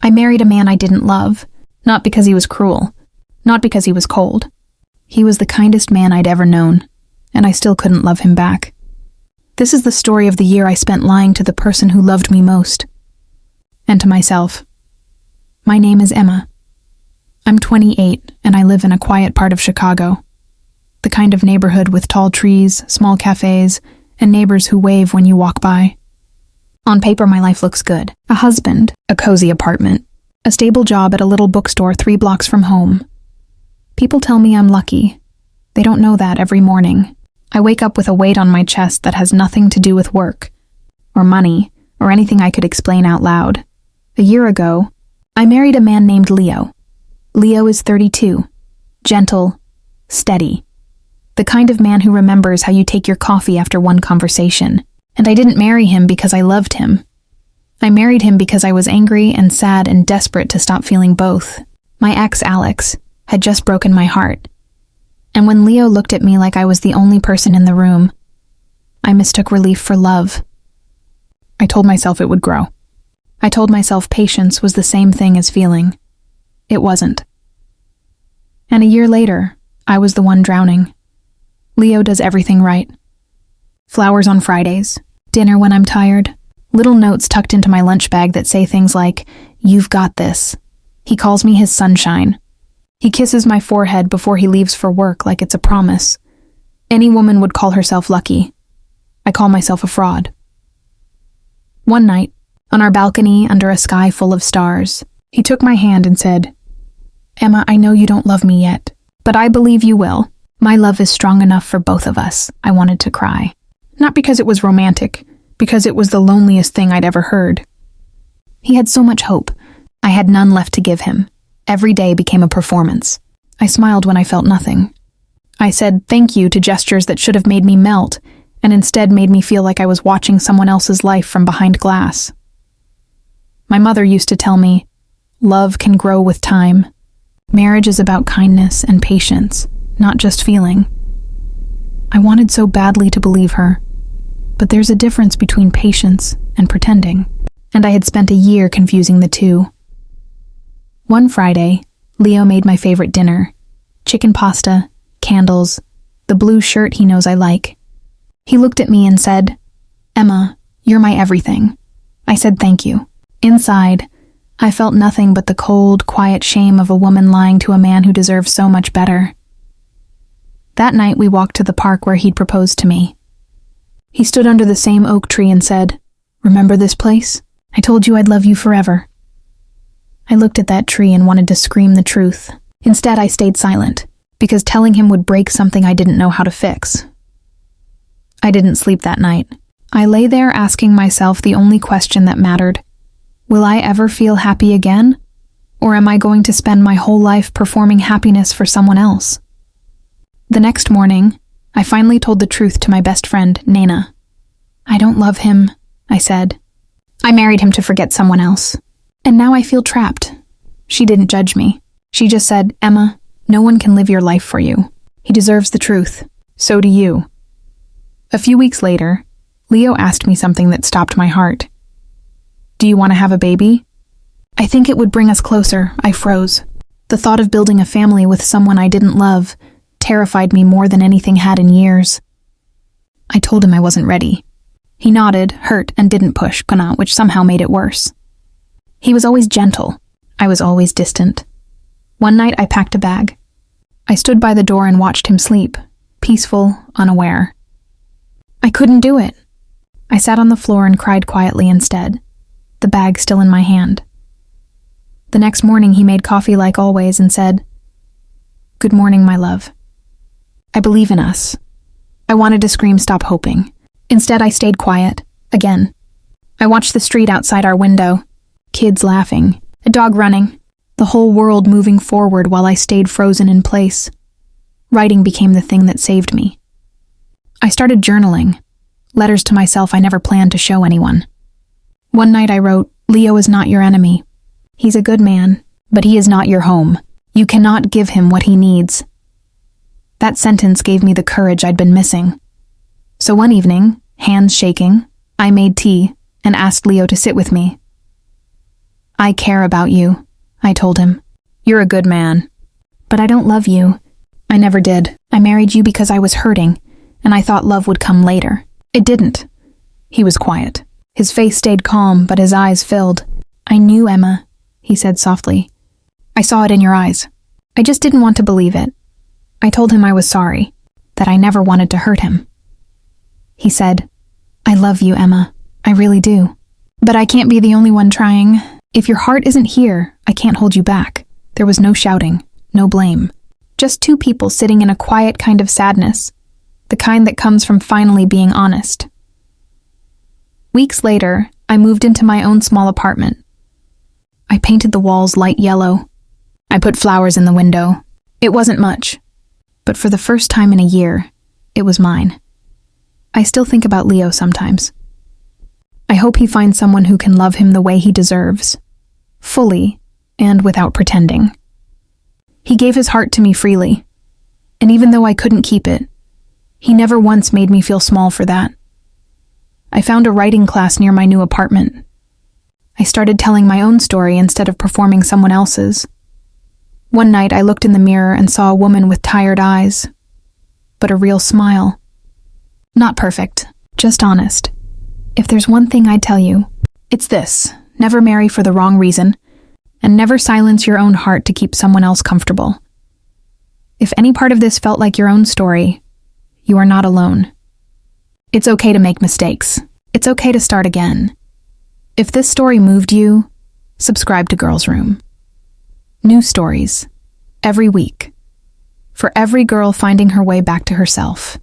I married a man I didn't love, not because he was cruel, not because he was cold. He was the kindest man I'd ever known, and I still couldn't love him back. This is the story of the year I spent lying to the person who loved me most. And to myself. My name is Emma. I'm 28, and I live in a quiet part of Chicago. The kind of neighborhood with tall trees, small cafes, and neighbors who wave when you walk by. On paper, my life looks good. A husband, a cozy apartment, a stable job at a little bookstore 3 blocks from home. People tell me I'm lucky. They don't know that every morning. I wake up with a weight on my chest that has nothing to do with work, or money, or anything I could explain out loud. A year ago, I married a man named Leo. Leo is 32, gentle, steady. The kind of man who remembers how you take your coffee after one conversation. And I didn't marry him because I loved him. I married him because I was angry and sad and desperate to stop feeling both. My ex, Alex, had just broken my heart. And when Leo looked at me like I was the only person in the room, I mistook relief for love. I told myself it would grow. I told myself patience was the same thing as feeling. It wasn't. And a year later, I was the one drowning. Leo does everything right. Flowers on Fridays, dinner when I'm tired, little notes tucked into my lunch bag that say things like, "You've got this." He calls me his sunshine. He kisses my forehead before he leaves for work like it's a promise. Any woman would call herself lucky. I call myself a fraud. One night, on our balcony under a sky full of stars, he took my hand and said, "Emma, I know you don't love me yet, but I believe you will. My love is strong enough for both of us." I wanted to cry. Not because it was romantic, because it was the loneliest thing I'd ever heard. He had so much hope. I had none left to give him. Every day became a performance. I smiled when I felt nothing. I said thank you to gestures that should have made me melt, and instead made me feel like I was watching someone else's life from behind glass. My mother used to tell me, love can grow with time. Marriage is about kindness and patience, not just feeling. I wanted so badly to believe her. But there's a difference between patience and pretending, and I had spent a year confusing the two. One Friday, Leo made my favorite dinner: chicken pasta, candles, the blue shirt he knows I like. He looked at me and said, "Emma, you're my everything." I said thank you. Inside, I felt nothing but the cold, quiet shame of a woman lying to a man who deserves so much better. That night we walked to the park where he'd proposed to me. He stood under the same oak tree and said, "Remember this place? I told you I'd love you forever." I looked at that tree and wanted to scream the truth. Instead, I stayed silent, because telling him would break something I didn't know how to fix. I didn't sleep that night. I lay there asking myself the only question that mattered. Will I ever feel happy again? Or am I going to spend my whole life performing happiness for someone else? The next morning, I finally told the truth to my best friend, Nana. "I don't love him," I said. "I married him to forget someone else. And now I feel trapped." She didn't judge me. She just said, "Emma, no one can live your life for you. He deserves the truth. So do you." A few weeks later, Leo asked me something that stopped my heart. "Do you want to have a baby?" "I think it would bring us closer," I froze. The thought of building a family with someone I didn't love terrified me more than anything had in years. I told him I wasn't ready. He nodded, hurt, and didn't push, which somehow made it worse. He was always gentle. I was always distant. One night I packed a bag. I stood by the door and watched him sleep, peaceful, unaware. I couldn't do it. I sat on the floor and cried quietly instead, the bag still in my hand. The next morning he made coffee like always and said, "Good morning, my love. I believe in us." I wanted to scream, "Stop hoping." Instead, I stayed quiet, again. I watched the street outside our window, kids laughing, a dog running, the whole world moving forward while I stayed frozen in place. Writing became the thing that saved me. I started journaling, letters to myself I never planned to show anyone. One night I wrote, "Leo is not your enemy. He's a good man, but he is not your home. You cannot give him what he needs." That sentence gave me the courage I'd been missing. So one evening, hands shaking, I made tea and asked Leo to sit with me. I care about you, I told him. You're a good man. But I don't love you. I never did. I married you because I was hurting, and I thought love would come later. It didn't. He was quiet. His face stayed calm, but his eyes filled. I knew, Emma, he said softly. I saw it in your eyes. I just didn't want to believe it. I told him I was sorry, that I never wanted to hurt him. He said, I love you, Emma. I really do. But I can't be the only one trying. If your heart isn't here, I can't hold you back. There was no shouting, no blame. Just two people sitting in a quiet kind of sadness, the kind that comes from finally being honest. Weeks later, I moved into my own small apartment. I painted the walls light yellow. I put flowers in the window. It wasn't much, but for the first time in a year, it was mine. I still think about Leo sometimes. I hope he finds someone who can love him the way he deserves, fully and without pretending. He gave his heart to me freely, and even though I couldn't keep it, he never once made me feel small for that. I found a writing class near my new apartment. I started telling my own story instead of performing someone else's. One night I looked in the mirror and saw a woman with tired eyes, but a real smile. Not perfect, just honest. If there's one thing I'd tell you, it's this: never marry for the wrong reason, and never silence your own heart to keep someone else comfortable. If any part of this felt like your own story, you are not alone. It's okay to make mistakes. It's okay to start again. If this story moved you, subscribe to Girls Room. New stories, every week, for every girl finding her way back to herself.